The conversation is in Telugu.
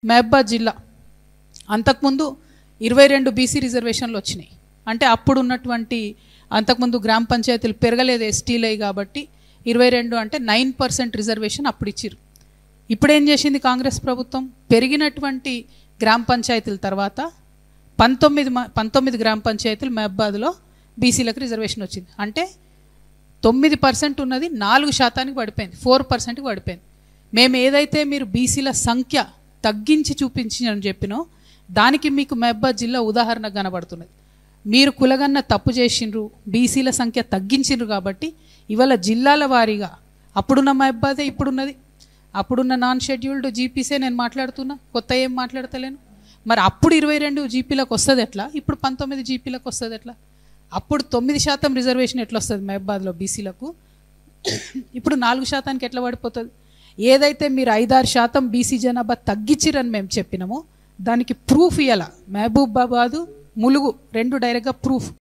మహబూబాద్ జిల్లా అంతకుముందు 22 బీసీ రిజర్వేషన్లు వచ్చినాయి. అంటే అప్పుడు ఉన్నటువంటి అంతకుముందు గ్రామ పంచాయతీలు పెరగలేదు ఎస్టీలై కాబట్టి 22 అంటే 9% రిజర్వేషన్ అప్పుడు ఇచ్చిరు. ఇప్పుడు ఏం చేసింది కాంగ్రెస్ ప్రభుత్వం? పెరిగినటువంటి గ్రామ పంచాయతీల తర్వాత 19 గ్రామ పంచాయతీలు మహబూబాద్లో బీసీలకు రిజర్వేషన్ వచ్చింది. అంటే 9% ఉన్నది 4% పడిపోయింది, 4%కి పడిపోయింది. మేము ఏదైతే మీరు బీసీల సంఖ్య తగ్గించి చూపించని చెప్పినో దానికి మీకు మహబూబాద్ జిల్లా ఉదాహరణ కనబడుతున్నది. మీరు కులగన్న తప్పు చేసిండ్రు, బీసీల సంఖ్య తగ్గించిండ్రు కాబట్టి ఇవాళ జిల్లాల వారీగా అప్పుడున్న మహబూబాదే ఇప్పుడున్నది. అప్పుడున్న నాన్ షెడ్యూల్డ్ జీపీసే నేను మాట్లాడుతున్నా, కొత్త ఏం మాట్లాడతలేను. మరి అప్పుడు 22 జీపీలకు వస్తుంది ఎట్లా, ఇప్పుడు 19 జీపీలకు వస్తుంది ఎట్లా? అప్పుడు 9% రిజర్వేషన్ ఎట్లా వస్తుంది మహబూబాద్లో బీసీలకు, ఇప్పుడు 4%కి ఎట్లా పడిపోతుంది? ఏదైతే మీరు 5-6% బీసీ జనాభా తగ్గించిరని మేము చెప్పినామో దానికి ప్రూఫ్ ఇవ్వాల. మహబూబాబాదు ములుగు 2 డైరెక్ట్గా ప్రూఫ్.